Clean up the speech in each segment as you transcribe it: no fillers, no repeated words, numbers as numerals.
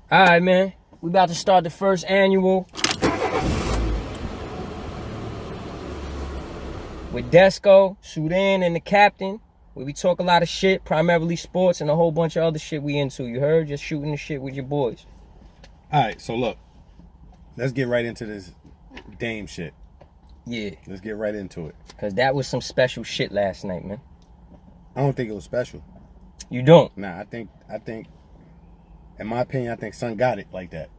All right, man. We about to start the first annual with Desco, Sudan, and the captain, where we talk a lot of shit, primarily sports and a whole bunch of other shit we into. You heard? Just shooting the shit with your boys. All right, so look, let's get right into this Dame shit. Yeah. Let's get right into it. Because that was some special shit last night, man. I don't think it was special. You don't? Nah, I think, in my opinion, I think Son got it like that.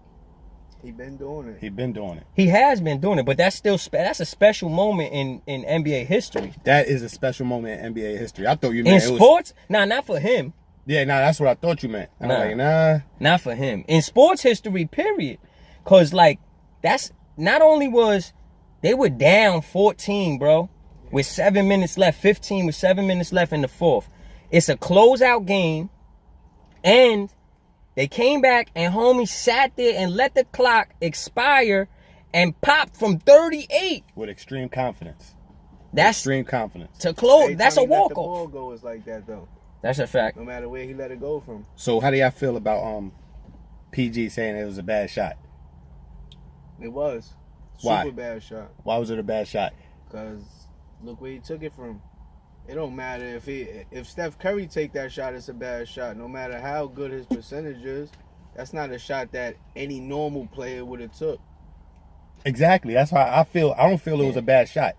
He been doing it. He has been doing it, but that's still that's a special moment in NBA history. That is a special moment in NBA history. I thought you meant in sports. Nah, not for him. Yeah, nah, that's what I thought you meant. I'm like, nah, not for him. In sports history, period. Cause like that's not only was they were down 14, bro, with 7 minutes left, 15 with 7 minutes left in the fourth. It's a closeout game, and they came back and homie sat there and let the clock expire and popped from 38 with extreme confidence. That's extreme confidence to close. That's a walk off. The ball goes like that though. That's a fact. No matter where he let it go from. So how do y'all feel about PG saying it was a bad shot? It was. Why? Super bad shot. Why was it a bad shot? Because look where he took it from. It don't matter if Steph Curry take that shot, it's a bad shot. No matter how good his percentage is, that's not a shot that any normal player would have took. Exactly. That's why I feel. I don't feel it was a bad shot.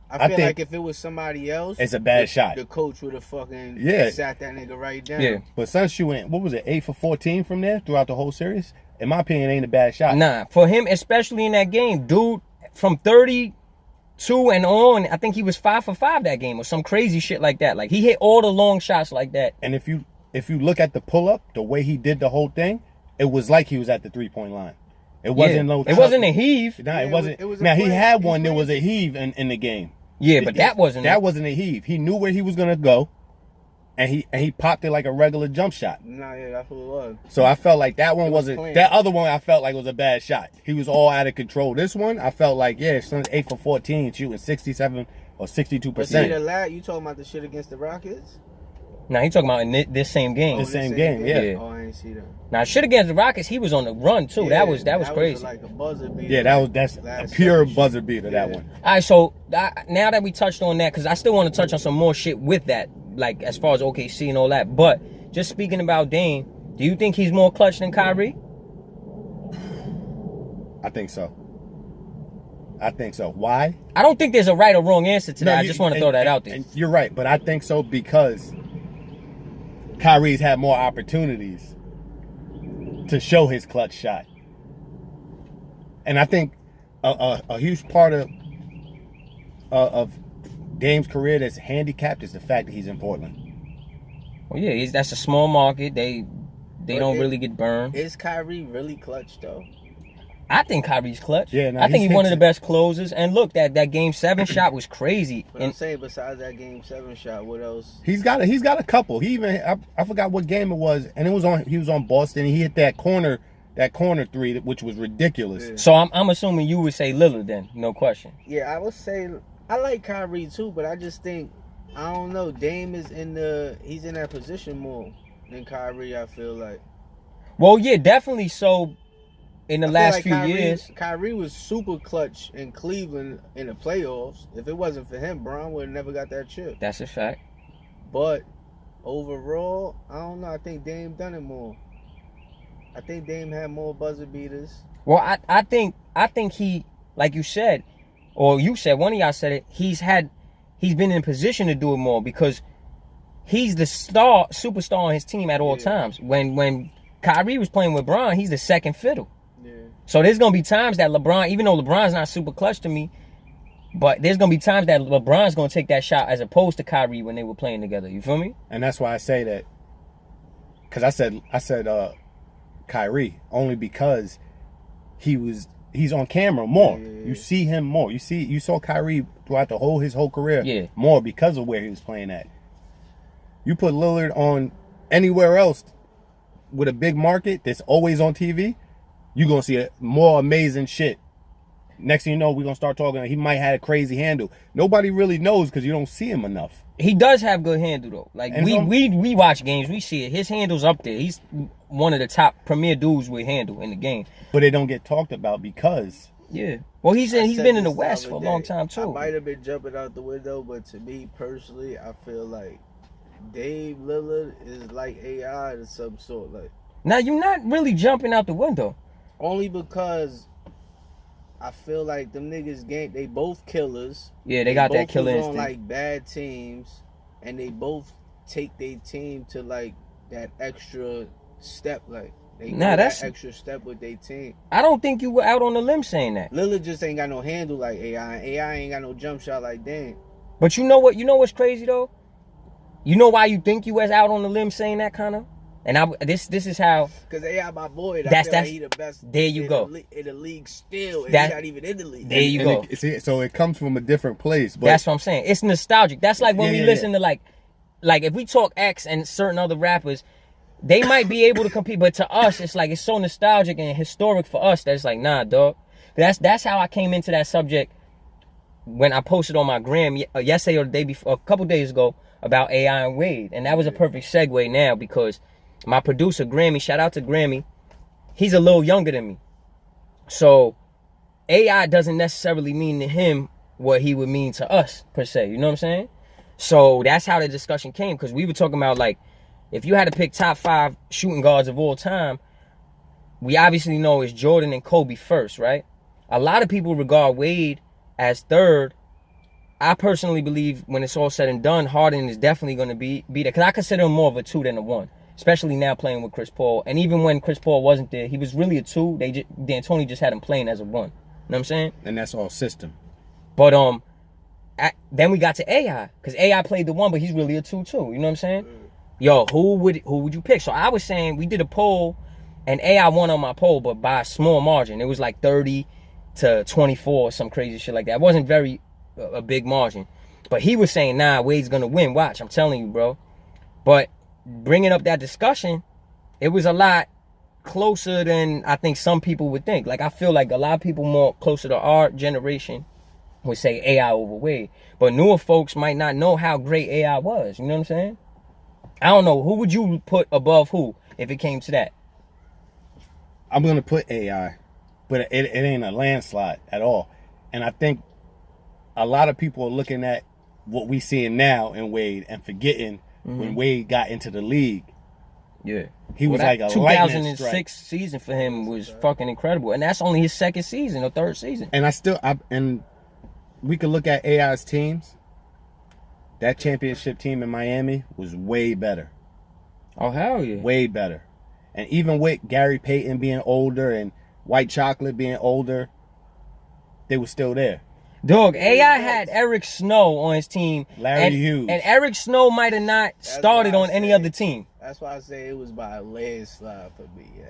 I feel like if it was somebody else, it's a bad shot. The coach would have fucking sat that nigga right down. Yeah. But Son shooting, what was it, 8 for 14 from there throughout the whole series? In my opinion, it ain't a bad shot. Nah, for him, especially in that game, dude, from 32 and on, I think he was 5 for 5 that game or some crazy shit like that. Like he hit all the long shots like that. And if you look at the pull up, the way he did the whole thing, it was like he was at the 3-point line. It wasn't it wasn't a heave. Nah, it wasn't. Now he had one. There was a heave in the game. Yeah, but that wasn't a heave. He knew where he was gonna go, and he popped it like a regular jump shot. Nah, yeah, that's what it was. So I felt like that one wasn't. That other one I felt like was a bad shot. He was all out of control. This one I felt like Son's 8 for 14, shooting 67 or 62%. You talking about the shit against the Rockets? Nah, he talking about in this same game. The same game, yeah. Oh, I ain't see that. Now shit against the Rockets, he was on the run too. Yeah, that was crazy. Was like a buzzer beater. Yeah, that's a pure buzzer beater. That one. All right, so now that we touched on that, because I still want to touch on some more shit with that, like as far as OKC and all that. But just speaking about Dame, do you think he's more clutch than Kyrie? I think so. Why? I don't think there's a right or wrong answer to that. I just want to throw that out there. And you're right, but I think so because Kyrie's had more opportunities to show his clutch shot. And I think a huge part of Dame's career that's handicapped is the fact that he's in Portland. Well, yeah, that's a small market. They don't really get burned. Is Kyrie really clutch though? I think Kyrie's clutch. Yeah, I think he's one of the best closers. And look, that Game 7 shot was crazy. But I'm saying, besides that Game 7 shot, what else? He's got a couple. He even I forgot what game it was, and he was on Boston. And he hit that corner three, which was ridiculous. Yeah. So I'm assuming you would say Lillard then, no question. Yeah, I would say I like Kyrie too, but I just think I don't know. Dame is he's in that position more than Kyrie. I feel like. Well, yeah, definitely. So. In the last few years, Kyrie was super clutch in Cleveland in the playoffs. If it wasn't for him, Bron would have never got that chip. That's a fact. But overall, I don't know. I think Dame done it more. I think Dame had more buzzer beaters. Well, I think he, like you said, or you said, one of y'all said it, he's been in a position to do it more because he's the superstar on his team at all times. When Kyrie was playing with Bron, he's the second fiddle. Yeah. So there's going to be times that LeBron, even though LeBron's not super clutch to me, but there's going to be times that LeBron's going to take that shot as opposed to Kyrie when they were playing together. You feel me? And that's why I say that. Because I said Kyrie only because he's on camera more. Yeah. You see him more. You saw Kyrie throughout his whole career more because of where he was playing at. You put Lillard on anywhere else with a big market that's always on TV, you're going to see more amazing shit Next thing you know, we're gonna start talking. He might have a crazy handle. Nobody really knows because you don't see him enough. He does have good handle though. Like And we watch games, we see it. His handle's up there. He's one of the top premier dudes with handle in the game. But they don't get talked about because Yeah. Well, he's been in the West for a long time I too. might have been jumping out the window, but to me personally, I feel like Dave Lillard is like AI of some sort. Like, Now you're not really jumping out the window. only because I feel like them niggas they both killers. Yeah, they got that both killer was on instinct. like bad teams, and they both take their team to like that extra step. Like they Nah, go that's- that extra step with their team. I don't think you were out on the limb saying that. Lillard just ain't got no handle like AI. And AI ain't got no jump shot like Dame. But you know what? You know what's crazy though? You know why you think you was out on the limb saying that kind of? And this is how. Cause AI my boy. That's- I feel that's- like he the best. there you go. In the league still, and That- he's not even in the league. There you go. So it comes from a different place. But That's what I'm saying. It's nostalgic. That's like when Yeah, we yeah, listen to like if we talk X and certain other rappers, they might be able to compete, but to us, it's like it's so nostalgic and historic for us that it's like, nah, dog. That's how I came into that subject when I posted on my gram yesterday or the day before, a couple days ago, about AI and Wade, and that was a perfect segue now because my producer Grammy, shout out to Grammy, he's a little younger than me, so AI doesn't necessarily mean to him what he would mean to us per se. You know what I'm saying? So that's how the discussion came, because we were talking about like if you had to pick top 5 shooting guards of all time, we obviously know it's Jordan and Kobe first, right? A lot of people regard Wade as third. I personally believe when it's all said and done, Harden is definitely going to be there, because I consider him more of a 2 than a 1, especially now playing with Chris Paul. And even when Chris Paul wasn't there, he was really a 2. D'Antoni just had him playing as a 1. You know what I'm saying? and that's all system. But then we got to AI, because AI played the 1, but he's really a 2 too. You know what I'm saying? Yo, who would you pick? So I was saying we did a poll, and AI won on my poll, but by a small margin. It was like 30 to 24 or some crazy shit like that. It wasn't a big margin, but he was saying, nah, Wade's gonna win. Watch, I'm telling you, bro. But bringing up that discussion, it was a lot closer than I think some people would think. Like I feel like a lot of people more closer to our generation would say AI over Wade, but newer folks might not know how great AI was. You know what I'm saying? I don't know. Who would you put above who if it came to that? I'm gonna put AI, but it ain't a landslide at all. And I think a lot of people are looking at what we seeing now in Wade and forgetting when Wade got into the league. Yeah, He was like a lightning 2006 strike. season for him was fucking incredible, and that's only his second season or third season. And we could look at AI's teams. That championship team in Miami was way better. Oh hell yeah! Way better. And even with Gary Payton being older and White Chocolate being older, they were still there. Dog, AI had Eric Snow on his team. Larry Hughes. And Eric Snow might have not started why I on any say- other team. That's why I say it was by a landslide for me. Yeah.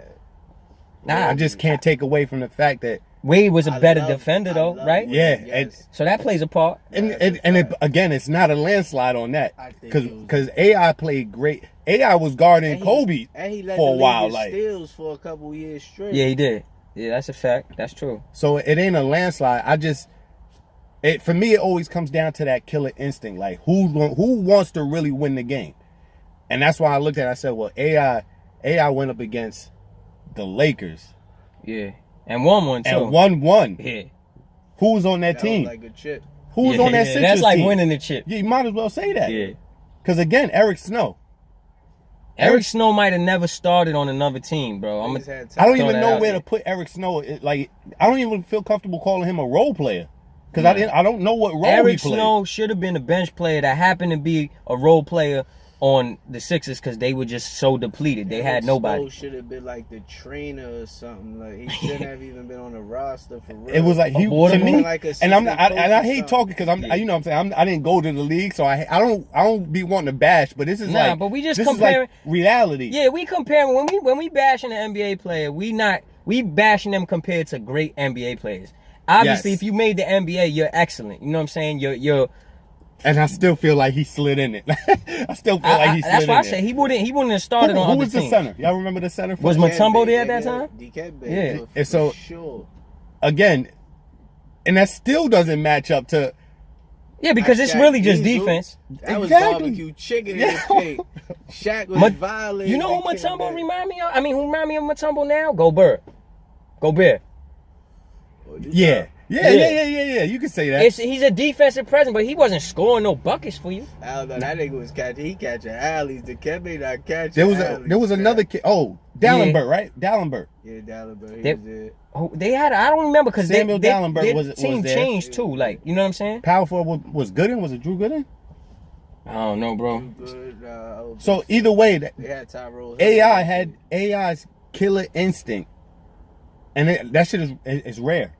Nah, I just can't take away from the fact that Wade was a I better love- defender I though, love right? Wade, Yeah, yes. So that plays a part. again, it's not a landslide on that I think it was- because AI played great. AI was guarding And he- Kobe and he led for a the league while, in like steals for a couple years straight. Yeah, he did. Yeah, that's a fact. That's true. so. It ain't a landslide. For me, it always comes down to that killer instinct. Like who wants to really win the game, and that's why I looked at it. I said, well, AI went up against the Lakers Yeah, and won too. and won. Yeah, Who was on that That team? was like a chip. Who was on that Sixers That's like team? winning the chip. Yeah, you might as well say that. Yeah. Because again, Eric Snow. Eric Snow might have never started on another team, bro. Niggas had I don't time. even that know out where there. to put Eric Snow. I don't even feel comfortable calling him a role player because I don't know what role he Eric played. Snow should have been a bench player that happened to be a role player on the Sixers because they were just so depleted. They had nobody. Should have been like the trainer or something. Like he shouldn't have even been on the roster for real. It was like he Water to me, boy? Like a and I'm not, assistant and I coach or hate something. talking because you know what I'm saying I didn't go to the league, so I don't be wanting to bash, but this is Nah, like but we just this comparing- is like reality. Yeah, we comparing when we bashing an NBA player, we bashing them compared to great NBA players. Obviously, Yes. if you made the NBA, you're excellent. You know what I'm saying? You're And I still feel like he slid in it. I still feel like he slid that's in why I it. say he wouldn't have started on Who other was the teams. center? Y'all remember the center? Was for- Mutombo there at that time? Dikembe, Yeah. for And so- sure. Again, And that still doesn't match up to. Yeah, because it's really just defense. That was Exactly. barbecue chicken in his face. Shaq was violent. You know who Mutombo remind me of? I mean, who remind me of Mutombo now? Gobert. Yeah. You can say that. He's a defensive presence, but he wasn't scoring no buckets for you. I don't know. That nigga was catching. He catching alleys. The Kembe not catching. There was another kid. Oh, Dallenberg, right? Dallenberg. Yeah, Dallenberg. He was it. They had. I don't remember because Samuel Dallenberg their was team there. changed too. Like, you know what I'm saying? Power forward was Gooden. Was it Drew Gooden? I don't know, bro. Good, So either way, they had Tyrone. AI had AI's killer instinct, and that shit is rare.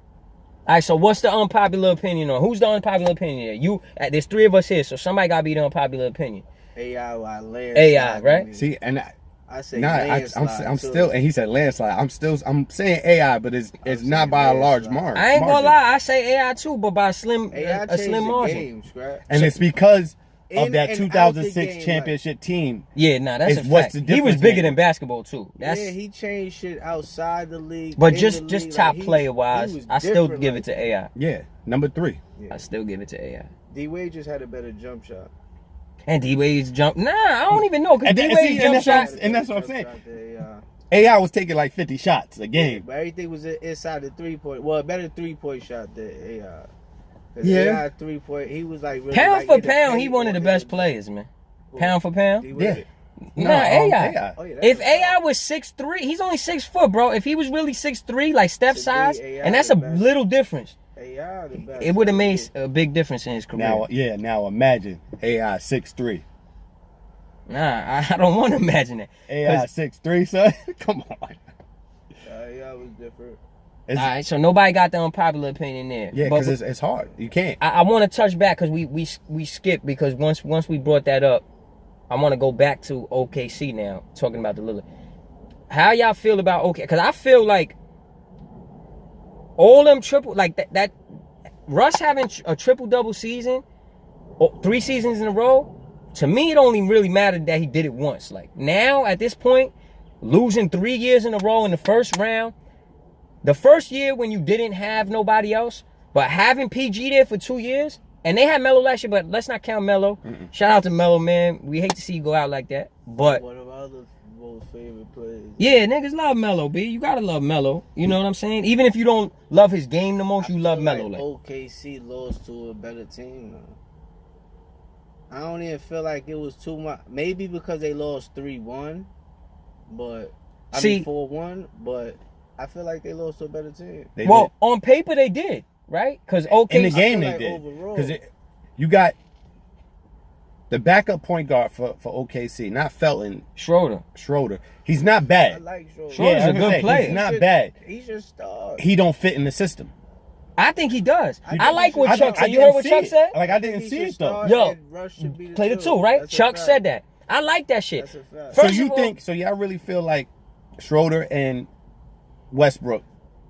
All right, so what's the unpopular opinion on? Who's the unpopular opinion? You, there's 3 of us here, so somebody gotta be the unpopular opinion. AI, AI, right? See, and I say I'm still, and he said landslide. I'm saying AI, but it's not by a large margin. I ain't gonna lie, I say AI too, but by a slim margin. Game, and it's because of in that and 2006 game, championship team. Yeah, nah, that's a what's fact. the He was difference, bigger man? than basketball too. Yeah, he changed shit outside the league. But in just the league. top Like, player wise, he was I still different, give like, it to AI. Yeah, number 3. I still give it to AI. D Wade just had a better jump shot. And D Wade's jump. Nah, I don't even know because And D then- Wade's see, jump and shot. and that's what I'm saying. There, AI was taking like 50 shots a game. but everything was inside the 3-point. Well, a better 3-point shot than AI. Yeah. AI 3-point. He was like really Pound like for in the pound, paint he one of the or best in players, man. the- Pound for pound. D Wade. Yeah. Nah, AI. AI. Oh, yeah, that's If a AI fact. was 6'3", he's only 6 foot, bro. If he was really 6'3", like Steph 6'3", size, AI and that's the a best. little difference. AI the best. It would have made a big difference in his career. Now imagine AI 6'3". Nah, I don't want to imagine that. AI 6'3", son. Come on. AI was different. All right, so nobody got the unpopular opinion there. Yeah, But because it's hard. You can't. I want to touch back because we skipped because once we brought that up, I want to go back to OKC now, talking about the Lillard. How y'all feel about OKC? Because I feel like all them triple, like that Russ having a triple-double season, 3 seasons in a row, to me it only really mattered that he did it once. Like now, at this point, losing 3 years in a row in the first round, the first year when you didn't have nobody else, but having PG there for 2 years, and they had Melo last year, but let's not count Melo. Shout out to Melo, man. We hate to see you go out like that. But One of our other most favorite players. yeah, niggas love Melo, B. You gotta love Melo. You know what I'm saying? Even if you don't love his game the most, you love Melo. Like Like, OKC lost to a better team. Though. I don't even feel like it was too much. Maybe because they lost 3-1, but I mean 4-1. But I feel like they lost to a better team. well, on paper they did, right? Because OKC in the game feel they like did. overall- Because you got the backup point guard for OKC, not Felton, Schroeder. He's not I bad. like Schroeder. Schroeder's a good player. He's not bad. He's just star. He don't fit in the system. I think he does. I I think like he what should- Chuck I said. You heard what didn't Chuck see it. said? Like I didn't see it though. Yo, Yo, Play the 2, right? Chuck said that. I like that shit. That's a fact. So First you of all- think? So y'all really feel like Schroeder and Westbrook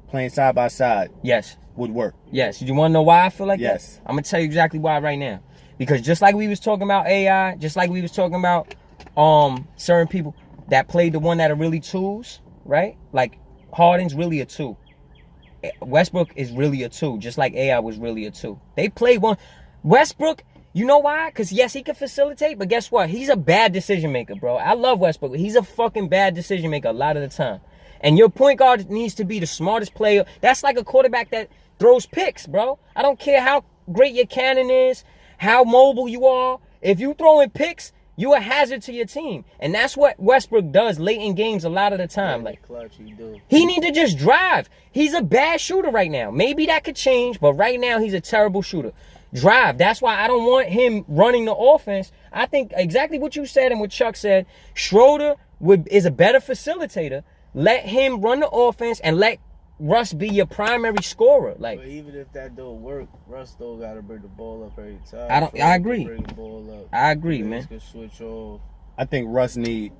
playing side by side Yes. would work? Yes. You want to know why I feel like Yes. that? I'm going to tell you exactly why right now. Because just like we was talking about AI, just like we was talking about certain people that played the one that are really 2s, right? Like Harden's really a 2. Westbrook is really a 2, just like AI was really a 2. They played one. Westbrook, you know why? Because yes, he can facilitate, but guess what? He's a bad decision maker, bro. I love Westbrook. He's a fucking bad decision maker a lot of the time. And your point guard needs to be the smartest player. That's like a quarterback that throws picks, bro. I don't care how great your cannon is, how mobile you are. If you throwing picks, you're a hazard to your team. And that's what Westbrook does late in games a lot of the time. Like, clutch, he do. he need to just drive. He's a bad shooter right now. Maybe that could change, but right now he's a terrible shooter. Drive. That's why I don't want him running the offense. I think exactly what you said and what Chuck said. Schroeder is a better facilitator. Let him run the offense and let Russ be your primary scorer. Like, But even if that don't work, Russ still got to bring the ball up every time. I agree. Bring the ball up. I agree, Niggas man. can switch off. I think Russ need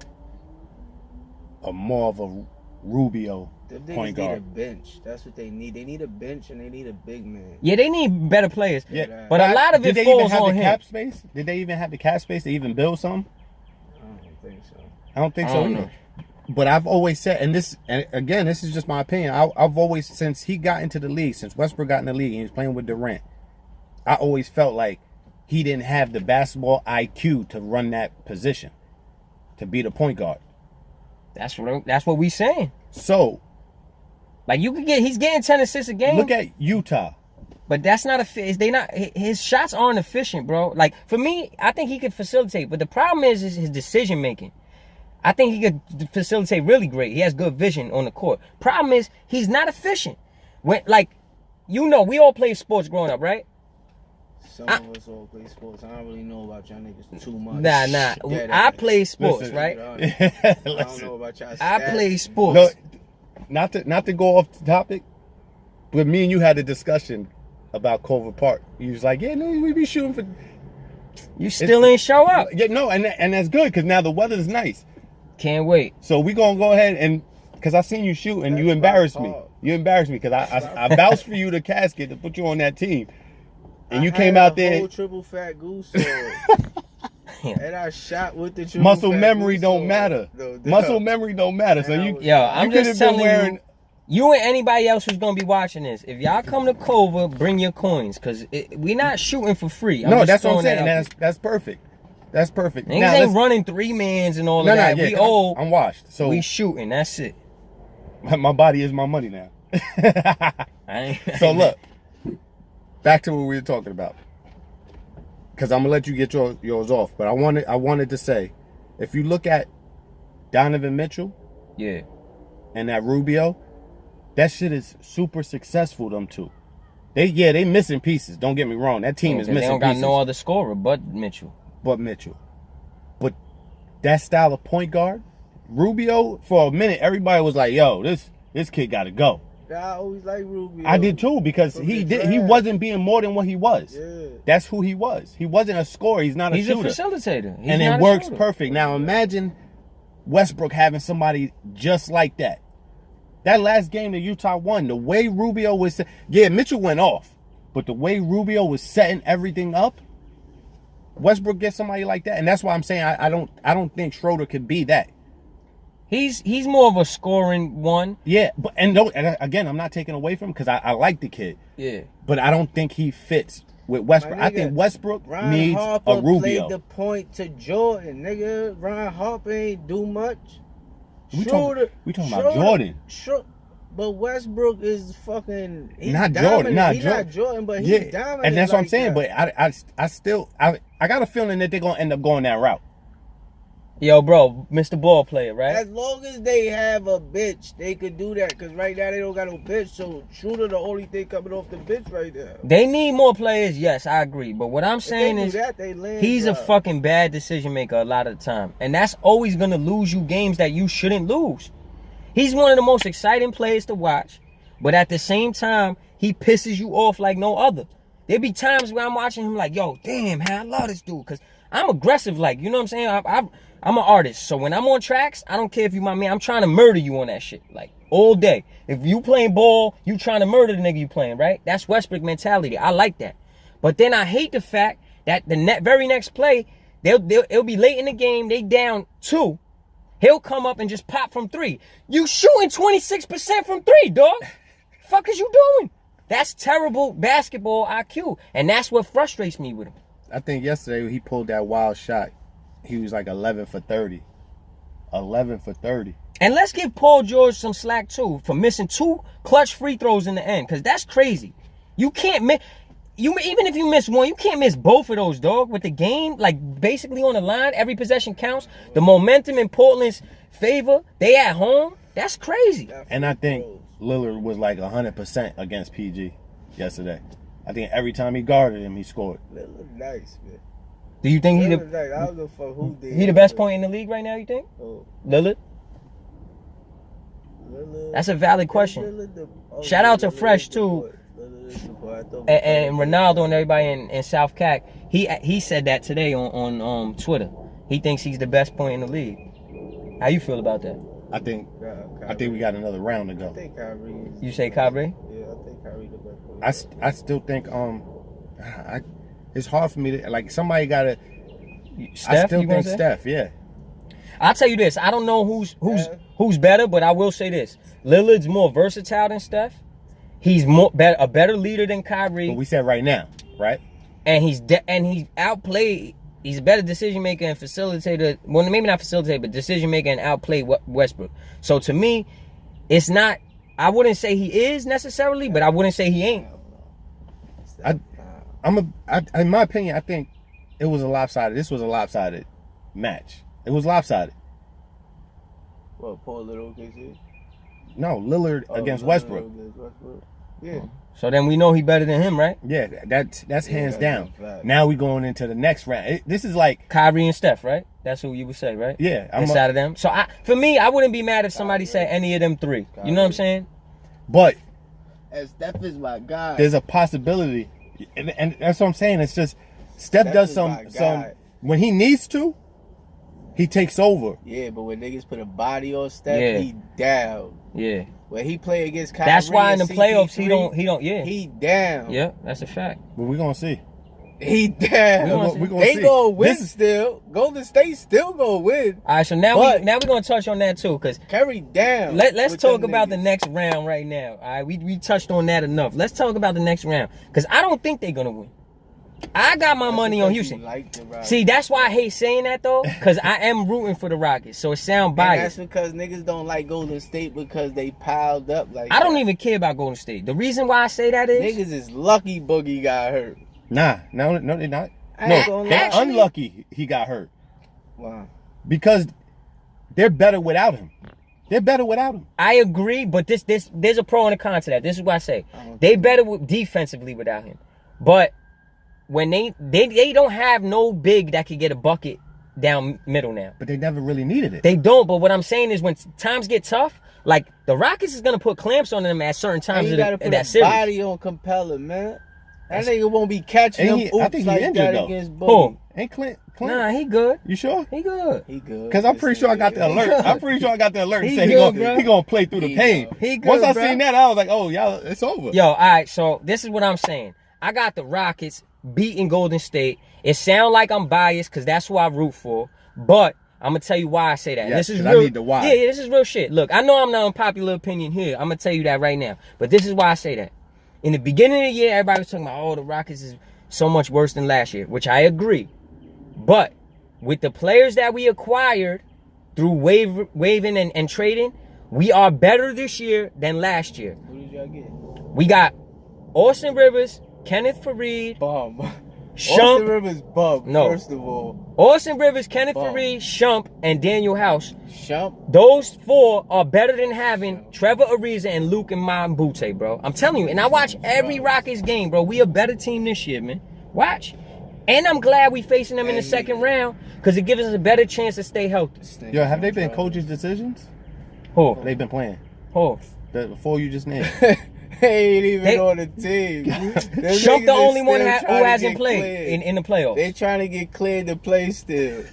a more of a Rubio Them point niggas need a guard. bench. That's what they need. They need a bench and they need a big man. Yeah, they need better players. Yeah, But a lot of Did it they even falls have on the him. cap space? Did they even have the cap space to even build something? I don't think so. I don't think I so don't either. know. But I've always said, and again, this is just my opinion. I've always, since he got into the league, since Westbrook got in the league and he was playing with Durant, I always felt like he didn't have the basketball IQ to run that position, to be the point guard. That's what we saying. So, like he's getting 10 assists a game. Look at Utah. But that's not his shots aren't efficient, bro. Like, for me, I think he could facilitate. But the problem is his decision making. I think he could facilitate really great. He has good vision on the court. Problem is, he's not efficient. When, like, we all played sports growing up, right? Some of us all play sports. I don't really know about y'all niggas too much. Nah. I play sports, Listen, right? I don't know about y'all. I play sports. No, not to go off the topic, but me and you had a discussion about Culver Park. You was like, yeah, no, we be shooting for. You still ain't show up. Yeah, no, and that's good because now the weather's nice. Can't wait. So we gonna go ahead and because I seen you shoot and you embarrassed me. You embarrassed me because I vouched for you to casket to put you on that team, and you came out there. Whole triple fat goose sword. And I shot with the triple Muscle fat memory goose don't sword. matter. No, Muscle memory don't matter. So I'm just telling you and anybody else who's gonna be watching this, if y'all come to Culver, bring your coins, cause we're not shooting for free. No, that's what I'm saying. That's perfect. That's perfect. Niggas ain't running 3-mans and all of that. Yeah, we old. I'm washed. So we shooting. That's it. My body is my money now. So look, back to what we were talking about. Because I'm gonna let you get yours off, but I wanted to say, if you look at Donovan Mitchell, yeah, and that Rubio, that shit is super successful. Them two, they missing pieces. Don't get me wrong, that team is missing. They don't pieces. got no other scorer but Mitchell. But that style of point guard, Rubio, for a minute, everybody was like, "Yo, this kid got to go." I always like Rubio. I did too because he wasn't being more than what he was. Yeah. That's who he was. He wasn't a scorer. He's not a shooter. He's a facilitator. And it works perfect. Now imagine Westbrook having somebody just like that. That last game that Utah won, the way Rubio was, Mitchell went off, but the way Rubio was setting everything up, Westbrook gets somebody like that, and that's why I'm saying I don't think Schroeder could be that. He's more of a scoring one. Yeah, but and again, I'm not taking away from him because I like the kid. Yeah, but I don't think he fits with Westbrook. Nigga, I think Westbrook Ron needs Harper a Rubio. Played the point to Jordan, nigga. Ron Harper ain't do much. We talking about Jordan. But Westbrook is fucking. He's not dominant. Jordan. He's not Jordan, but he's dominant. And that's what I'm like saying. that. But I still got a feeling that they're gonna end up going that route. Yo, bro, Mr. Ball player, right? As long as they have a bitch, they could do that. Because right now they don't got no bitch. So Shooter the only thing coming off the bitch right now. They need more players. Yes, I agree. But what I'm saying is, he's a fucking bad decision maker a lot of the time, and that's always gonna lose you games that you shouldn't lose. He's one of the most exciting players to watch, but at the same time, he pisses you off like no other. There be times where I'm watching him like, yo, damn, man, I love this dude. Because I'm aggressive, like, you know what I'm saying? I'm an artist. So when I'm on tracks, I don't care if you my man. I'm trying to murder you on that shit, like, all day. If you playing ball, you trying to murder the nigga you playing, right? That's Westbrook mentality. I like that. But then I hate the fact that the very next play, it'll be late in the game, they down 2. He'll come up and just pop from 3. You shooting 26% from 3, dog. Fuck is you doing? That's terrible basketball IQ. And that's what frustrates me with him. I think yesterday he pulled that wild shot. He was like 11 for 30. 11 for 30. And let's give Paul George some slack too for missing 2 clutch free throws in the end. Because that's crazy. You can't miss. Even if you miss one, you can't miss both of those, dog. With the game, like, basically on the line, every possession counts. The momentum in Portland's favor, they at home. That's crazy. And I think Lillard was like 100% against PG yesterday. I think every time he guarded him, he scored. Lillard nice, man. Do you think I don't give a fuck who did. He the best point in the league right now, you think? Oh. Lillard? That's a valid question. Shout out to Fresh, too. And Ronaldo and everybody in South Cac, he said that today on Twitter. He thinks he's the best point in the league. How you feel about that? I think we got another round to go. I think Kyrie. You say Kyrie? Yeah, I think Kyrie the best point. I still think it's hard for me to, like, somebody gotta. Steph, I still think Steph, yeah. I'll tell you this. I don't know who's better, but I will say this. Lillard's more versatile than Steph. He's a better leader than Kyrie. But we said right now, right? And he's outplayed. He's a better decision maker and facilitator. Well, maybe not facilitator, but decision maker and outplayed Westbrook. So to me, it's not. I wouldn't say he is necessarily, but I wouldn't say he ain't. In my opinion, I think it was a lopsided. This was a lopsided match. It was lopsided. What, Paul Little KC? No, Lillard against Westbrook. Yeah. So then we know he better than him, right? Yeah, that's hands down. Now we going into the next round. This is like Kyrie and Steph, right? That's who you would say, right? Yeah, Inside of them. So for me, I wouldn't be mad if somebody said any of them three. You know what I'm saying? But and Steph is my guy. There's a possibility, and that's what I'm saying. It's just Steph does some when he needs to. He takes over. Yeah, but when niggas put a body on Steph, he down. Yeah. When he play against Kyrie, that's why in the CP3, playoffs he don't. Yeah. He down. Yeah, that's a fact. But we're gonna see. He down. We gonna they see. gonna win still. Golden State still gonna win. All right, so now we're gonna touch on that too, cause Curry down. Let's talk about the next round right now. All right, we touched on that enough. Let's talk about the next round, cause I don't think they're gonna win. I got my money on Houston. See, that's why I hate saying that though, because I am rooting for the Rockets, so it sounds biased. And that's because niggas don't like Golden State because they piled up like I don't even care about Golden State. The reason why I say that is niggas is lucky Boogie got hurt. No, they're not. No, they're unlucky he got hurt. Wow. Because they're better without him. They're better without him. I agree, but there's a pro and a con to that. This is what I say. They better defensively without him, but when they don't have no big that could get a bucket down middle now. But they never really needed it. They don't, but what I'm saying is when times get tough, like the Rockets is going to put clamps on them at certain times of that series. Body on Capella, man. That nigga won't be catching them oops I think like injured, that though. against Boogie. Ain't Clint? Nah, he good. You sure? He good. He good. Because I'm pretty sure I got the alert. I'm pretty sure I got the alert and He said good, he gonna play through the pain. He good, Once I bro. seen that, I was like, oh, y'all, it's over. Yo, all right, so this is what I'm saying. I got the Rockets beating Golden State. It sound like I'm biased because that's who I root for, but I'm going to tell you why I say that. Yes, this is real. I need the why. Yeah, this is real shit. Look, I know I'm not unpopular opinion here. I'm going to tell you that right now, but this is why I say that. In the beginning of the year, everybody was talking about, oh, the Rockets is so much worse than last year, which I agree. But with the players that we acquired through waiving and trading, we are better this year than last year. Who did y'all get? We got Austin Rivers, Kenneth Faried, Bum. Shump. Austin Rivers bum, No. first of all. Austin Rivers, Kenneth Faried, Shump, and Daniel House. Shump. Those four are better than having Trevor Ariza and Luke Mbute, bro. I'm telling you. And I watch every Rockets game, bro. We a better team this year, man. Watch. And I'm glad we facing them in the second round because it gives us a better chance to stay healthy. Yo, have they been coaches' decisions? Who? They've been playing. Who? The four you just named. They ain't even on the team. Shump the only one who hasn't played in the playoffs. They trying to get cleared to play still.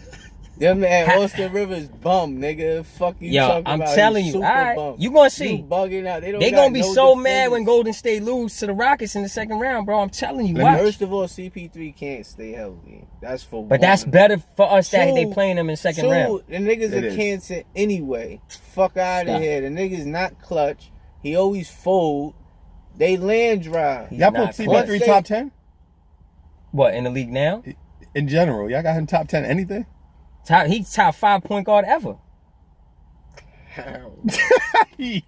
Them and Austin Rivers bum, nigga. Fuck you talking I'm about. telling you. All right, you gonna see. You bugging out. They gonna be so mad when Golden State lose to the Rockets in the second round, bro. I'm telling you. Watch. First of all, CP3 can't stay healthy. That's for one. But that's better for us that they playing them in the second round. The niggas are cancer anyway. Fuck out of here. The niggas not clutch. He always fold. They land dry. Y'all put CP3 top 10? What, in the league now? In general, y'all got him top 10 anything? He's top 5 point guard ever. How? You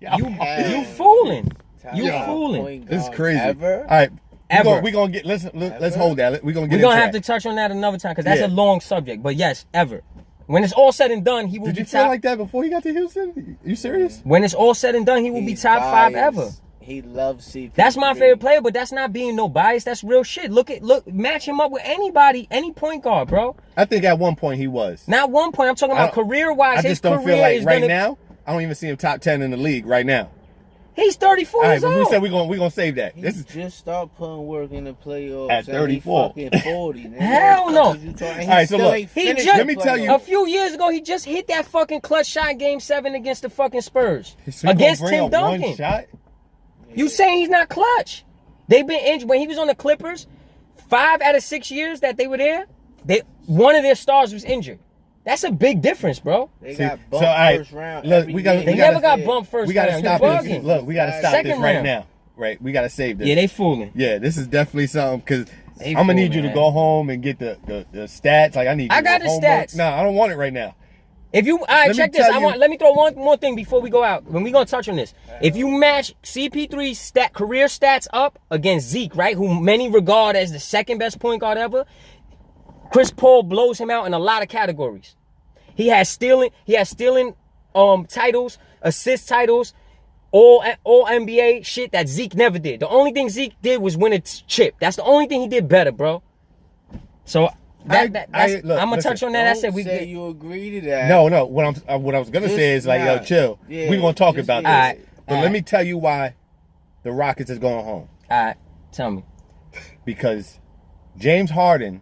fooling. You fooling. This is crazy. Ever? All right. Ever. We're going to get, let's hold that. We're going to have to touch on that another time because that's a long subject. But yes, ever. When it's all said and done, he will be top. Did you feel like that before he got to Houston? You serious? When it's all said and done, he will be top 5 ever. He loves CP3. That's my favorite player, but that's not being no bias. That's real shit. Look, match him up with anybody, any point guard, bro. I think at one point he was. Not one point. I'm talking about career-wise. I just don't feel like right now, I don't even see him top 10 in the league right now. He's 34 years old. We said we're gonna save that. He just start putting work in the playoffs at 34. He fucking 40. Hell no. All right, so look. Let me tell you. A few years ago, he just hit that fucking clutch shot in Game 7 against the fucking Spurs. So against Tim Duncan. One shot? You saying he's not clutch? They've been injured. When he was on the Clippers, 5 out of 6 years that they were there, one of their stars was injured. That's a big difference, bro. They See, got so, bumped all right, first round. look, every we gotta- year. They we never gotta- got bumped first We gotta round. stop You this. bugging. Look, we gotta stop Second this right round. now. Right, we gotta save this. Yeah, they fooling. Yeah, this is definitely something because They I'm gonna need fooling, you to man. go home and get the stats. Like I need. I you got to the homework. stats. No, I don't want it right now. If you, all right, Let me check this. tell you- Let me throw one more thing before we go out. When we gonna touch on this, if you match CP3's career stats up against Zeke, right, who many regard as the second best point guard ever, Chris Paul blows him out in a lot of categories. He has stealing titles, assist titles, all NBA shit that Zeke never did. The only thing Zeke did was win a chip. That's the only thing he did better, bro. So I'm gonna touch on that. I said we say get. you agree to that. No. What I was gonna Just say is like, yo, not. chill. Yeah, We gonna talk just about yeah. this. Alright, But alright. let me tell you why the Rockets is going home. All right, tell me. Because James Harden,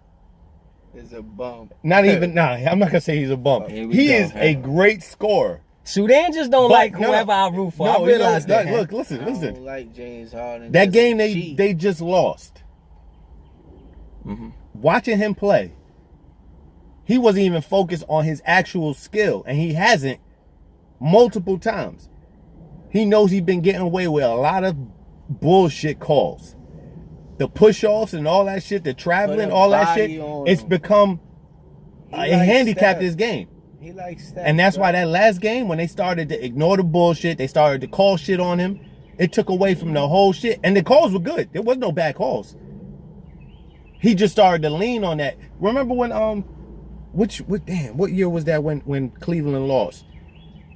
It's a bump. I'm not gonna say he's a bump. Here we He go, is huh? a great scorer. Sudan just don't But like no, whoever I root for. no, I realize you know, that. Look, I listen. don't like James Harden. That 'cause game he cheat. they just lost. Mm-hmm. Watching him play, he wasn't even focused on his actual skill, and he hasn't multiple times. He knows he's been getting away with a lot of bullshit calls. The push-offs and all that shit, the traveling, Put a all that shit, body on it's him. become He it likes handicapped Steph. his game. He likes Steph, And that's bro. why that last game, when they started to ignore the bullshit, they started to call shit on him, it took away from the whole shit. And the calls were good. There was no bad calls. He just started to lean on that. Remember when what year was that when Cleveland lost?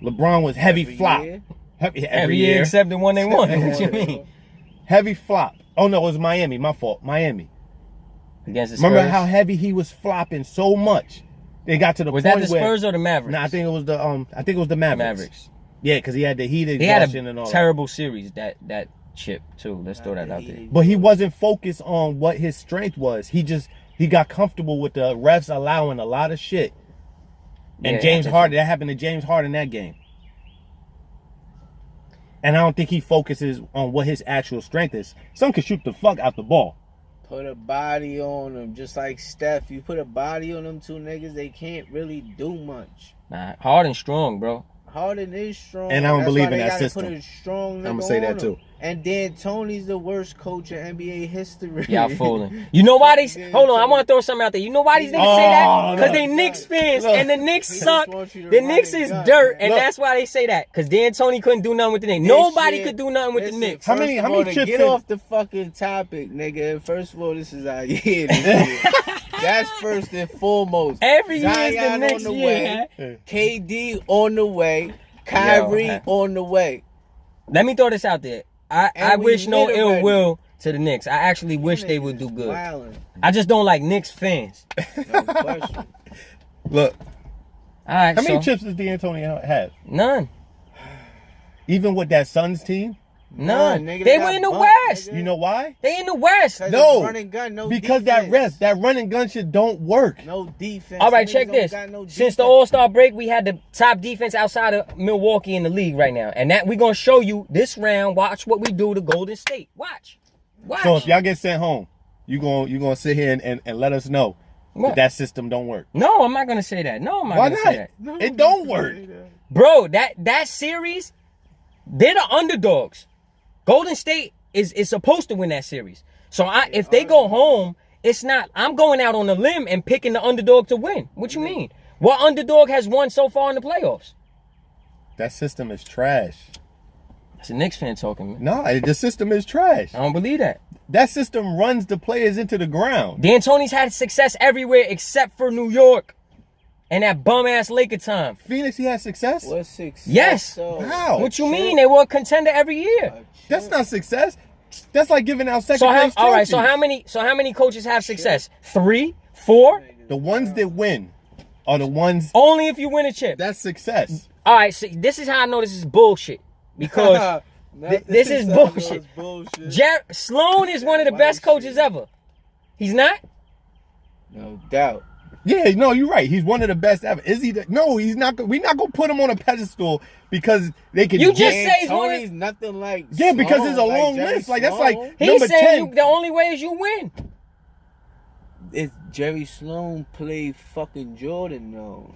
LeBron was heavy Every flop. year? Every year except the one they won. What you mean? Heavy flop. Oh no, it was Miami. My fault. Miami. Against the Spurs. Remember how heavy he was flopping so much? They got to the Was point that the where Spurs or the Mavericks? I think it was the Mavericks. Mavericks. Yeah, because he had the heat He had exhaustion and all a that. terrible series that chip too. Let's throw that out there. But he wasn't focused on what his strength was. He got comfortable with the refs allowing a lot of shit. And Yeah, James that's Harden, that happened to James Harden that game. And I don't think he focuses on what his actual strength is. Some can shoot the fuck out the ball. Put a body on them, just like Steph. You put a body on them two niggas, they can't really do much. Nah, Harden's strong, bro. Harden is strong. And I don't That's believe why in they that gotta system. Put a strong nigga I'ma say that on too. him. And then Tony's the worst coach in NBA history. Y'all fooling. You know why they? Hold on, I want to throw something out there. You know why these niggas say that? Because they Knicks fans Look. and the Knicks He suck. just wants you to The run Knicks and is gun, dirt, man. and that's why they say that. Because Dan Tony couldn't do nothing with the Knicks. Nobody shit- could do nothing with the listen, Knicks. How many- first how of many all, to chips get in- off the fucking topic, nigga. First of all, this is our year. This year. That's first and foremost. Every year is the Zion next on the year. way. Huh? KD on the way. Kyrie Yo, on the way. Let me throw this out there. I And we wish no lit ill already. will to the Knicks. I actually wish they would do good. Wildin', I just don't like Knicks fans. no question. Look, All right, how many so chips does D'Antonio have? none. Even with that Suns team? None. nigga, They got were in the bumped, West. nigga. You know why? They in the West. Cause No, it's run and gun, no Because defense. that run and gun shit don't work. No defense. All right, Niggas check don't this. got no Since the defense. All-Star break, we had the top defense outside of Milwaukee in the league right now. And that we're going to show you this round. Watch what we do to Golden State. Watch. So if y'all get sent home, you gonna sit here and let us know What? that system don't work. No, I'm not going to say that. No, I'm not Why going to say not? that. It don't work. Bro, that series, they're the underdogs. Golden State is supposed to win that series. So if they go home, it's not, I'm going out on a limb and picking the underdog to win. What you mean? What underdog has won so far in the playoffs? That system is trash. That's a Knicks fan talking, man. No, the system is trash. I don't believe that. That system runs the players into the ground. D'Antoni's had success everywhere except for New York and that bum-ass Laker time. Phoenix, he had success? What's success? Yes. So, How? What you mean? They were a contender every year. That's not success. That's like giving out second So place all right, trophies. so how many coaches have success? 3? 4? The ones that win are the ones Only if you win a chip. that's success. All right, so this is how I know this is bullshit. Because this is bullshit. Sloan is one of the best coaches ever. He's not? No doubt. Yeah, no, you're right. He's one of the best ever. Is he? No, he's not. We're not gonna put him on a pedestal because they can. You just get- say he's one of- Tony's nothing like Yeah, because Sloan, there's a long Jerry list. Like that's Sloan. like He's number saying 10. the only way is you win. It's Jerry Sloan played fucking Jordan though.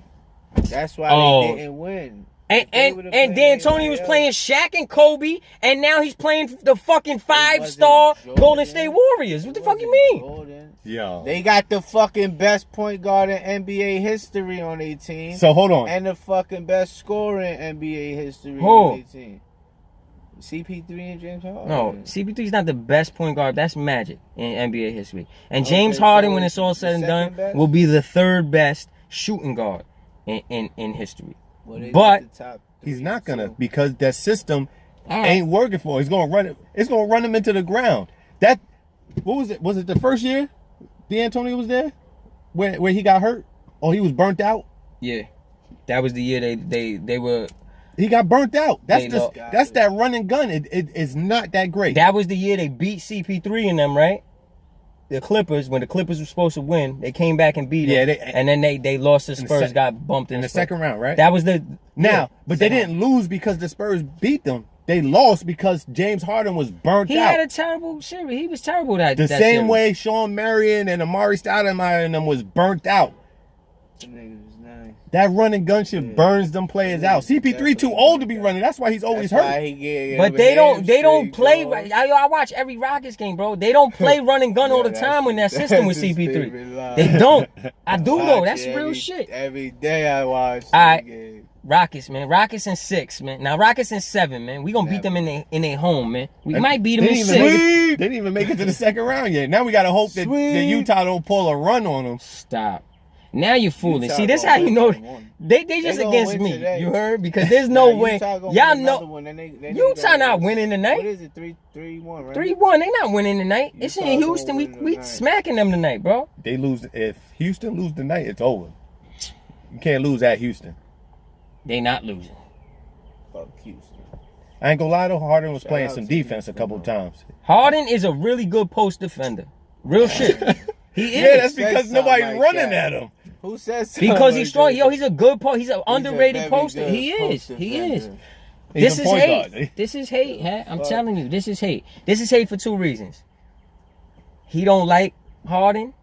That's why Oh. they didn't win. And D'Antoni was playing Shaq and Kobe, and now he's playing the fucking 5-star Golden State Warriors. What the fuck you mean? Jordan. Yo. They got the fucking best point guard in NBA history on their team. So hold on. And the fucking best scorer in NBA history Who? on their team. CP3 and James Harden. No, CP3 is not the best point guard. That's Magic in NBA history. And Okay, James so Harden, when it's it's all the said and done, second best? will be the 3rd best shooting guard in history. Well, they But got the top He's 3, not gonna so- because that system All right. ain't working for him. He's gonna run it. It's gonna run him into the ground. That what was it? Was it the first year D'Antoni was there, where he got hurt or he was burnt out? Yeah, that was the year they were. He got burnt out. They That's that run and gun. It's not that great. That was the year they beat CP3 in them, right? The Clippers, when the Clippers were supposed to win, they came back and beat them. And then they lost to Spurs, got bumped in the Spurs. second round, right? That was the but they didn't lose because the Spurs beat them. They lost because James Harden was burnt He out. had a terrible series. He was terrible that The that same series. way Sean Marion and Amari Stoudemire and them was burnt out. Them niggas was nice. That run and gun shit burns them players out. CP3 too old to be running. That's why he's always That's hurt. why he get But they don't play. Right. I watch every Rockets game, bro. They don't play run and gun all the time in that system with CP3. They don't. I do though. That's real shit. Every day I watch. All right. Game. Rockets, man. Rockets in 6, man. Now Rockets in 7, man. We gonna beat them in their home, man. We might beat them in 6. They didn't even make it to the second round yet. Now we gotta hope that Utah don't pull a run on them. Stop. Now you're fooling. Utah See, this gonna how you win know that one. they just gonna against win me. today. You heard? Because there's no way. Utah gonna Y'all win another know one. They Utah not winning What tonight. is it? 3-1, right? 3-1. They not winning tonight. It's in Utah Houston. gonna win We tonight. smacking them tonight, bro. They lose. If Houston lose tonight, it's over. You can't lose at Houston. They not losing. Fuck Houston. I ain't gonna lie though, Harden was Shout playing out some to defense a Houston, couple though. times. Harden is a really good post defender. Real shit. He is. Yeah, that's Said because something nobody's like running that. at him. Who says Because he's strong. Yo, he's a good post. He's an underrated very poster. good He is. post He is. defender. He's This a is point hate. guard. This is hate, huh? I'm Fuck. telling you, this is hate. This is hate for 2 reasons. He don't like Harden.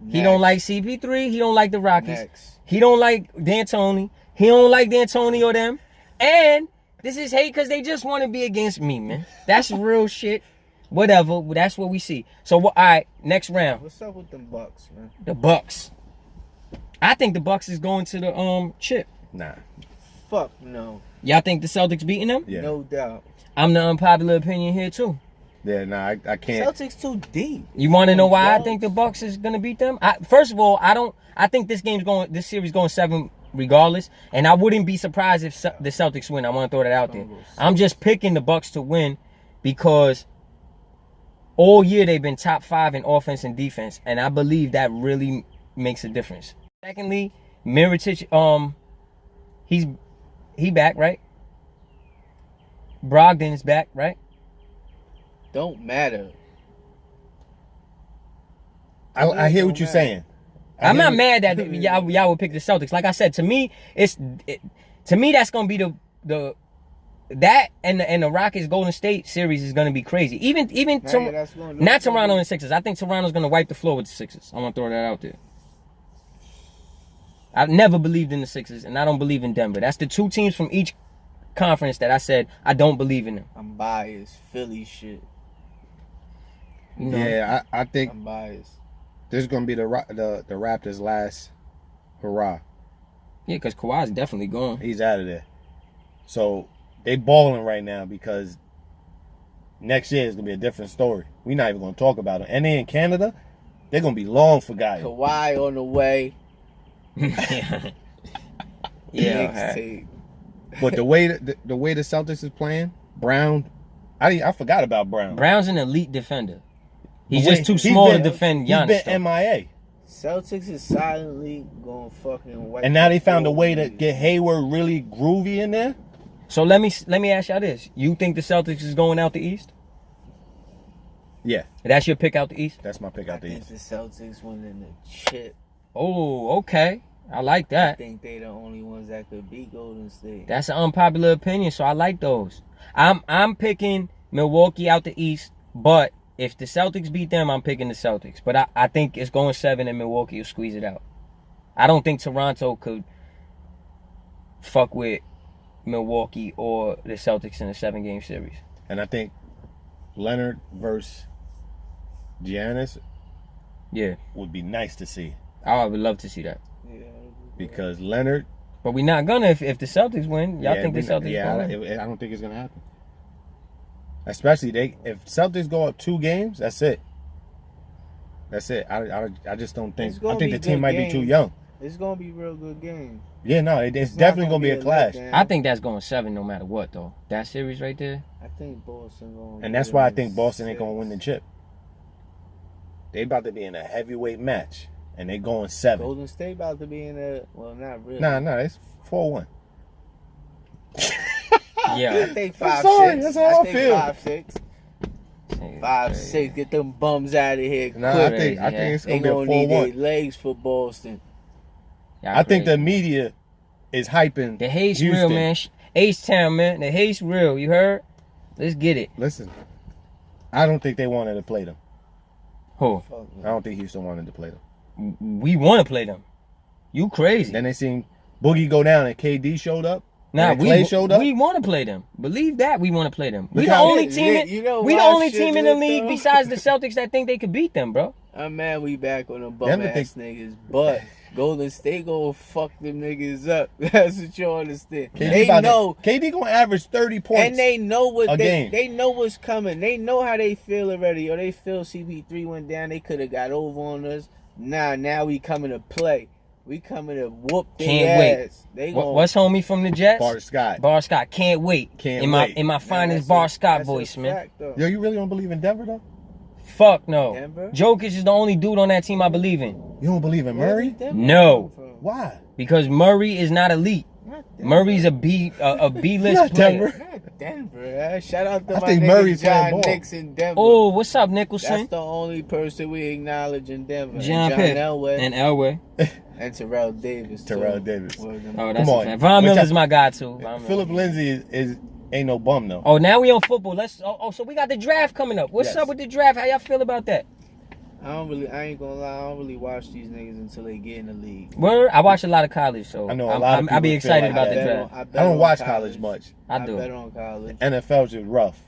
He don't like CP3. He don't like the Rockets. Next. He don't like D'Antoni. He don't like D'Antoni or them. And this is hate because they just want to be against me, man. That's real shit. Whatever. That's what we see. So, all right, next round. What's up with them Bucks, man? The Bucks. I think the Bucks is going to the chip. Nah. Fuck no. Y'all think the Celtics beating them? Yeah. No doubt. I'm the unpopular opinion here too. Yeah, nah, I can't. Celtics too deep. You want to know why I Bucks. think the Bucks is gonna beat them? First of all, I think this series going 7 regardless, and I wouldn't be surprised if the Celtics win. I want to throw that out there. I'm just picking the Bucks to win because all year they've been top 5 in offense and defense, and I believe that really makes a difference. Secondly, Mirotic, he back, right? Brogdon is back, right? Don't matter. I hear what you're saying. I'm not mad that y'all would pick the Celtics. Like I said, to me, that's gonna be that and the Rockets Golden State series is gonna be crazy. Not Toronto and the Sixers. I think Toronto's gonna wipe the floor with the Sixers. I want to throw that out there. I've never believed in the Sixers, and I don't believe in Denver. That's the 2 teams from each conference that I said I don't believe in them. I'm biased. Philly shit. You know? Yeah, I think I'm biased. this is gonna be the Raptors' last hurrah. Yeah, because Kawhi's definitely gone. He's out of there. So they balling right now because next year is gonna be a different story. We're not even gonna talk about it. And they in Canada, they're gonna be long forgotten. Kawhi on the way. Yeah. Mixtape. But the way the Celtics is playing, Brown, I forgot about Brown. Brown's an elite defender. He's But just too he's small been- to defend He's Giannis. been MIA. Celtics is silently going fucking wipe And now they the found a floor way with to these. get Hayward really groovy in there. So let me ask y'all this: you think the Celtics is going out the East? Yeah, That's your pick out the East? that's my pick I out the think East. the Celtics winning the chip. Oh, okay. I like I that. think they the only ones that could beat Golden State. That's an unpopular opinion, so I like those. I'm picking Milwaukee out the East, but if the Celtics beat them, I'm picking the Celtics. But I think it's going 7 and Milwaukee will squeeze it out. I don't think Toronto could fuck with Milwaukee or the Celtics in a 7-game series. And I think Leonard versus Giannis Yeah, would be nice to see. I would love to see that. Yeah. Because Leonard... But we're not gonna if the Celtics win. Y'all think the Celtics Yeah, gonna win? I don't think it's going to happen. Especially if Celtics go up 2 games, that's it. That's it. I just don't think... I think the team might be too young. It's going to be real good games. Yeah, no, it's definitely going to be a clash. I think that's going 7 no matter what, though. That series right there. I think Boston going. And that's why I think Boston ain't going to win the chip. They about to be in a heavyweight match, and they going 7. Golden State about to be in a... Well, not really. Nah, it's 4-1. Yeah. I think I'm 5-6. sorry, that's how I feel. 5-6. 5-6. Get them bums out of here. Nah, quick. I think it's They going to be a gonna need their 4-1. legs for Boston. Y'all I think crazy. the media is hyping The hate's Houston. real, man. H-Town, man. The hate's real. You heard? Let's get it. Listen, I don't think they wanted to play them. Who? Fuck I don't think Houston wanted to play them. We want to play them. You crazy? Then they seen Boogie go down and KD showed up. Nah, and Clay showed up. we want to play them. Believe that we want to play them. We Look the how- only team. Yeah, you know We the why only shit team in the lit, league though? besides the Celtics that think they could beat them, bro. I'm mad we back on them bum Them ass niggas, but Golden State gonna fuck them niggas up. That's what you understand. They know, KD gonna average 30 points. and they know what a game. they know what's coming. They know how they feel already. Or they feel CP3 went down. They could have got over on us. Now we coming to play. We coming to whoop their Can't wait. ass. They gonna, What's homie from the Jets? Bart Scott. Bar Scott. Can't wait. Can't in wait. my Man, finest that's Bar a- Scott that's a voice, man. fact, though. Yo, you really don't believe in Denver though? Fuck no. Denver? Jokic is the only dude on that team I believe in. You don't believe in Where Murray? did Denver No. come from? Why? Because Murray is not elite. Not Denver. Murray's a B Not list player. Denver. Not Denver. Shout out to I my think nigga Murray's playing John ball. Knicks in Denver. Oh, what's up, That's Nicholson? the only person we acknowledge in Denver. John And Pitt Elway and Elway. and Terrell Davis. Terrell too. Davis. Word them. Oh, that's Come a on. fact. Von Which Miller's I- my guy too. Von Philip Miller. Lindsay is ain't no bum though. Oh, now we on football. So we got the draft coming up. What's Yes. up with the draft? How y'all feel about that? I ain't gonna lie, I don't really watch these niggas until they get in the league. Word, I watch a lot of college, so I know a lot of I'll be people feel excited like about that. the draft. I I don't watch college much. I do. bet on college. NFL's just rough.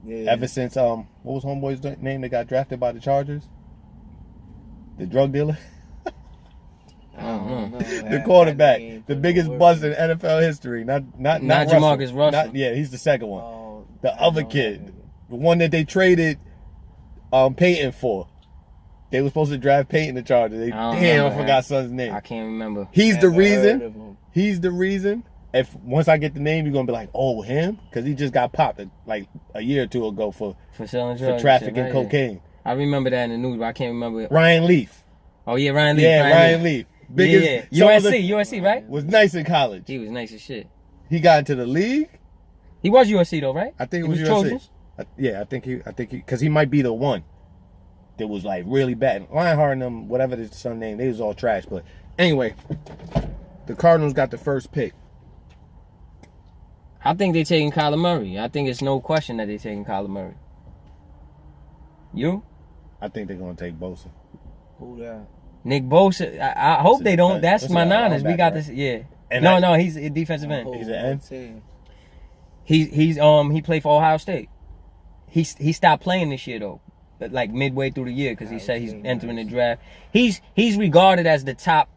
Yeah. Ever since what was homeboy's name that got drafted by the Chargers? The drug dealer? I don't know. The quarterback. The biggest bust in NFL history. Not Jamarcus Russell. Yeah, he's the second one. Oh, The other kid. The one that they traded Peyton for. They were supposed to draft Peyton the Chargers. I don't I remember forgot that. son's name. I can't remember. He's the Never heard reason. of him. He's the reason. If once I get the name, you're gonna be like, oh, him? Because he just got popped like a year or two ago for selling drugs, and trafficking shit, right? cocaine. I remember that in the news, but I can't remember. Ryan Leaf. Oh yeah, Ryan Leaf. Yeah, Ryan Leaf. Biggest. Yeah, some of the- USC, right? was nice in college. He was nice as shit. He got into the league. He was USC though, right? I think it He was USC. Trojans? I think he, because he might be the one that was like really bad. Lionheart and them, whatever his son name, they was all trash. But anyway, the Cardinals got the first pick. I think they taking Kyler Murray. I think it's no question that they taking Kyler Murray. You? I think they're gonna take Bosa. Who that? Nick Bosa. I hope It's a they don't. defense- That's it's my a Niners. We linebacker, got right? this. Yeah. And No, he's a defensive end. He's an end? Team. He played for Ohio State. He stopped playing this year though, like midway through the year because he said he's entering the draft. He's regarded as the top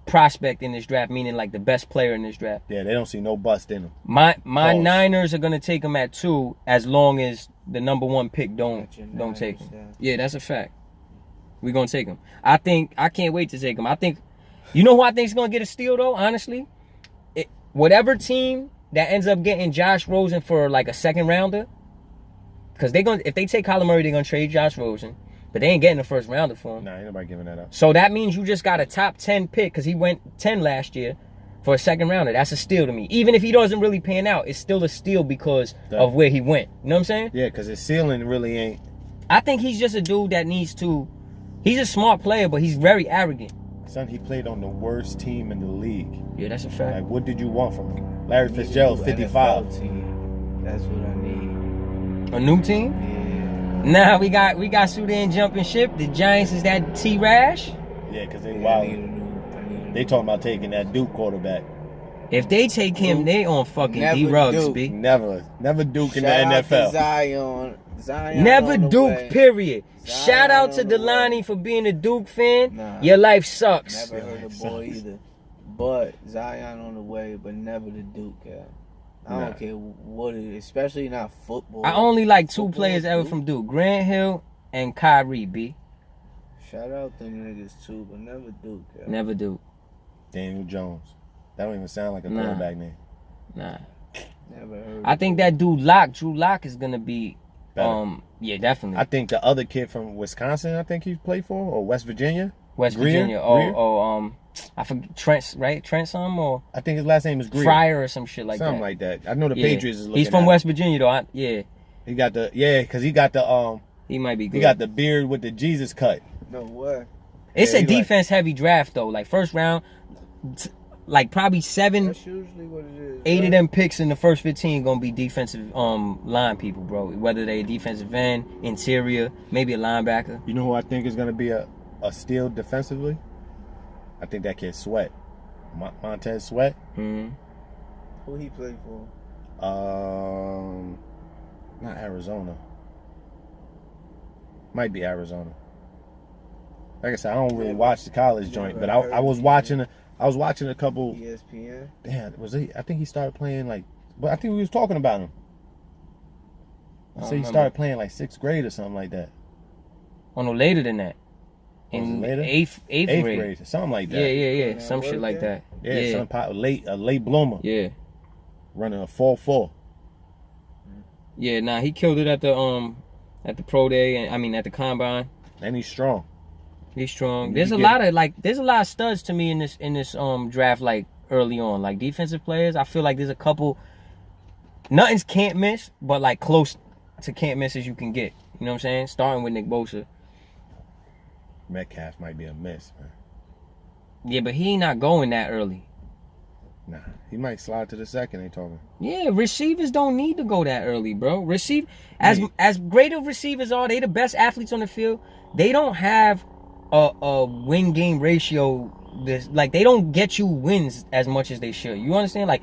prospect in this draft, meaning like the best player in this draft. Yeah, they don't see no bust in him. My Pause. Niners are gonna take him at 2 as long as the number 1 pick don't Got your take Niners, him. yeah. Yeah, that's a fact. We're gonna take him. I can't wait to take him. I think, you know who I think is gonna get a steal though. Honestly, whatever team that ends up getting Josh Rosen for like a second rounder, because if they take Kyler Murray, they're gonna trade Josh Rosen, but they ain't getting a first rounder for him. Nah, ain't nobody giving that up. So that means you just got a top 10 pick because he went 10 last year for a second rounder. That's a steal to me. Even if he doesn't really pan out, it's still a steal because of where he went. You know what I'm saying? Yeah, because his ceiling really ain't. I think he's just a dude that needs to. He's a smart player, but he's very arrogant. Son, he played on the worst team in the league. Yeah, that's a fact. Like, what did you want from him? Larry Need a Fitzgerald, new 55. NFL team. That's what I need. A new team? Yeah. Nah, we got Sudan jumping ship. The Giants is that T-Rash. Yeah, because they Yeah, I wild. need a They talking about taking that Duke quarterback. If they take him, they on fucking Never D-Rugs, Duke. B. Never Duke in the Shout out to NFL. Zion Never on the Duke, way. period. Zion Shout out to on the Delani way. for being a Duke fan. Nah. Your life sucks. Never heard of boy either. But Zion on the way, but never the Duke, yeah. I don't care what it is, especially not football. I only like two Football, players ever Duke. from Duke. Grant Hill and Kyrie, B. Shout out them niggas too, but never Duke, yeah. Never Duke. Daniel Jones. That don't even sound like a Nah. quarterback name. Nah. Never heard I of think Duke. that dude Locke, Drew Locke is gonna be Better. yeah, definitely. I think the other kid from Wisconsin, I think he played for, or West Virginia. West Greer? Virginia. I forget Trent, right? Trent something or I think his last name is Greer. Fryer or some shit like Something that. like that. I know the Yeah. Patriots is looking He's from at West Virginia though. He got the because he got the He might be good. he got the beard with the Jesus cut. No way. It's Yeah, a he like- defense heavy draft though. Like first round, like probably 7, That's usually what it is. 8 of right? them picks in the first 15 gonna be defensive line people, bro. Whether they a defensive end, interior, maybe a linebacker. You know who I think is gonna be a steal defensively? I think that kid Sweat, Montez Sweat. Mm-hmm. Who he played for? Not Arizona. Might be Arizona. Like I said, I don't really watch the college joint, but I was watching a couple. ESPN. Damn, was he? I think he started playing but I think we was talking about him. I said he started playing like 6th grade or something like that. Oh no, later than that. Was In it later? eighth 8th grade. grade, something like that. Yeah. Some shit like that. Yeah, some a late bloomer. Yeah. Running a 4.4. Yeah, nah, he killed it at the pro day and at the combine. And he's strong. He's strong. You There's a get- lot of studs to me in this draft like early on. Like defensive players. I feel like there's a couple nothing's can't miss, but like close to can't miss as you can get. You know what I'm saying? Starting with Nick Bosa. Metcalf might be a miss, man. Yeah, but he not going that early. Nah, he might slide to the second. They talking. Yeah, receivers don't need to go that early, bro. As great of receivers are, they the best athletes on the field. They don't have a win game ratio. They don't get you wins as much as they should. You understand? Like,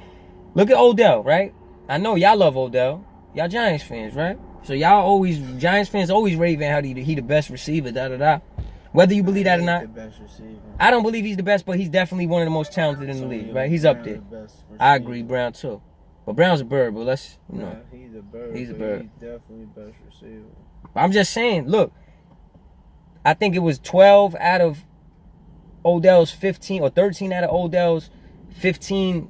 look at Odell, right? I know y'all love Odell. Y'all Giants fans, right? So Giants fans always raving how he the best receiver, da. Whether you believe that or not, The best receiver. I don't believe he's the best, but he's definitely one of the most talented in the league, right? He's up there. I agree, Brown too. But Brown's a bird, but let's, Yeah, he's a bird. He's a but bird. He's definitely best receiver. I'm just saying, look, I think it was 12 out of Odell's 15 or 13 out of Odell's 15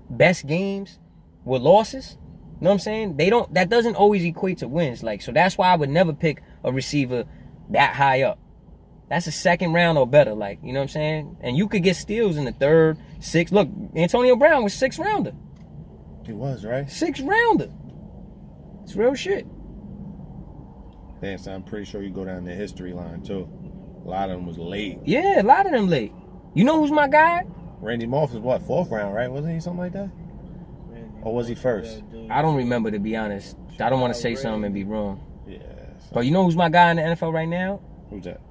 best games were losses. You know what I'm saying? That doesn't always equate to wins. So that's why I would never pick a receiver that high up. That's a second round or better, you know what I'm saying? And you could get steals in the 3rd, 6th. Look, Antonio Brown was 6th rounder. He was, right? 6th rounder. It's real shit. Damn, so I'm pretty sure you go down the history line too. A lot of them was late. Yeah, a lot of them late. You know who's my guy? Randy Moss was what, 4th round, right? Wasn't he something like that? Or was he first? I don't remember, to be honest. I don't want to say something and be wrong. Yeah. But you know who's my guy in the NFL right now? Who's that?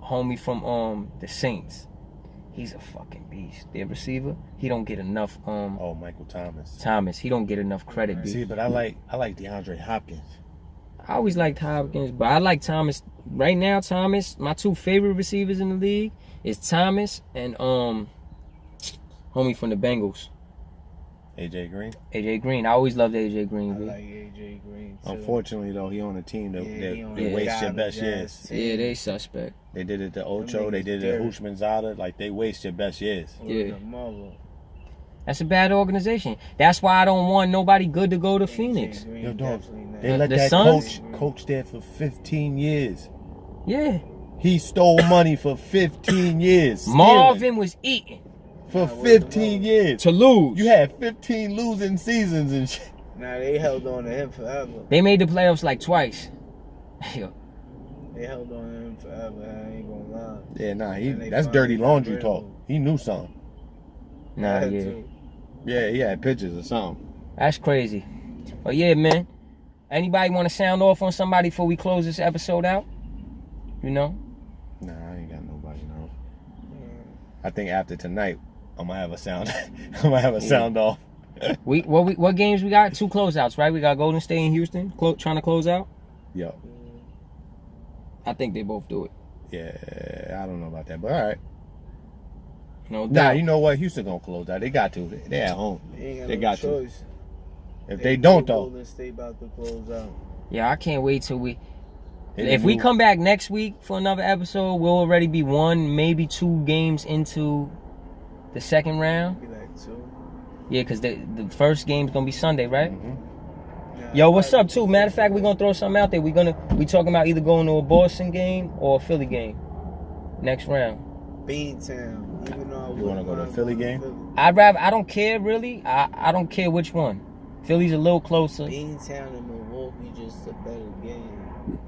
Homie from the Saints. He's a fucking beast. Their receiver, he don't get enough Oh, Michael Thomas. Thomas. He don't get enough credit, B. See, but I like DeAndre Hopkins. I always liked Hopkins, but I like Thomas. Right now, Thomas, my 2 favorite receivers in the league is Thomas and homie from the Bengals. AJ Green. AJ Green. I always loved AJ Green, I B. like AJ Green too. Unfortunately, though, he on a team that he on they the waste your Dallas best Jazz years. team. Yeah, they suspect. They did it to Ocho. They did it to Hushmanzada. They waste your best years. Yeah. The mother. That's a bad organization. That's why I don't want nobody good to go to AJ Phoenix. Green Yo, dog, definitely not. they let The that Suns? coach there for 15 years. Yeah. He stole money for 15 years. Marvin was eating For 15 years. to lose. You had 15 losing seasons and shit. Nah, they held on to him forever. They made the playoffs like twice. Yo, They held on to him forever. I ain't gonna lie. Yeah, nah, And they that's finally dirty got laundry rid of talk. him. He knew something. nah, Had yeah. to. Yeah, he had pictures or something. That's crazy. But yeah, man. Anybody want to sound off on somebody before we close this episode out? You know? Nah, I ain't got nobody, no. I think after tonight, I'm gonna have a sound. I'm gonna have a sound off. What games we got? 2 closeouts, right? We got Golden State and Houston trying to close out. Yo. I think they both do it. Yeah, I don't know about that, but all right. No doubt. Nah, you know what? Houston gonna close out. They got to. They at home. They got choice. To. If they don't, though. Golden State about to close out. Yeah, I can't wait till if we come back next week for another episode, we'll already be 1, maybe 2 games into the second round. Be like 2. Yeah, because the first game's gonna be Sunday, right? Yeah, Yo, what's up, too? Matter of fact, we're gonna throw something out there. We talking about either going to a Boston game or a Philly game next round. Beantown. Even though You wanna go to a Philly game? I don't care really. I don't care which one. Philly's a little closer. Beantown and Milwaukee just a better game.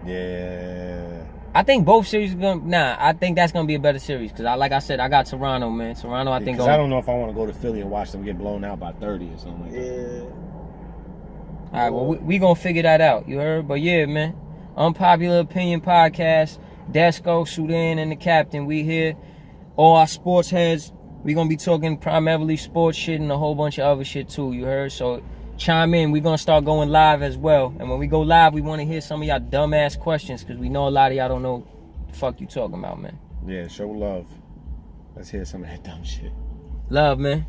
Yeah. I think both series are gonna. I think that's gonna be a better series because like I said, I got Toronto, man. Toronto, I think. Because I don't know if I want to go to Philly and watch them get blown out by 30 or something like that. Yeah. All right, well, we gonna figure that out. You heard? But yeah, man. Unpopular Opinion Podcast. Desco, Sudan, and the Captain. We here. All our sports heads. We gonna be talking primarily sports shit and a whole bunch of other shit too. You heard? So chime in. We're gonna start going live as well. And when we go live, we want to hear some of y'all dumbass questions because we know a lot of y'all don't know what the fuck you talking about, man. Yeah, show love. Let's hear some of that dumb shit. Love, man.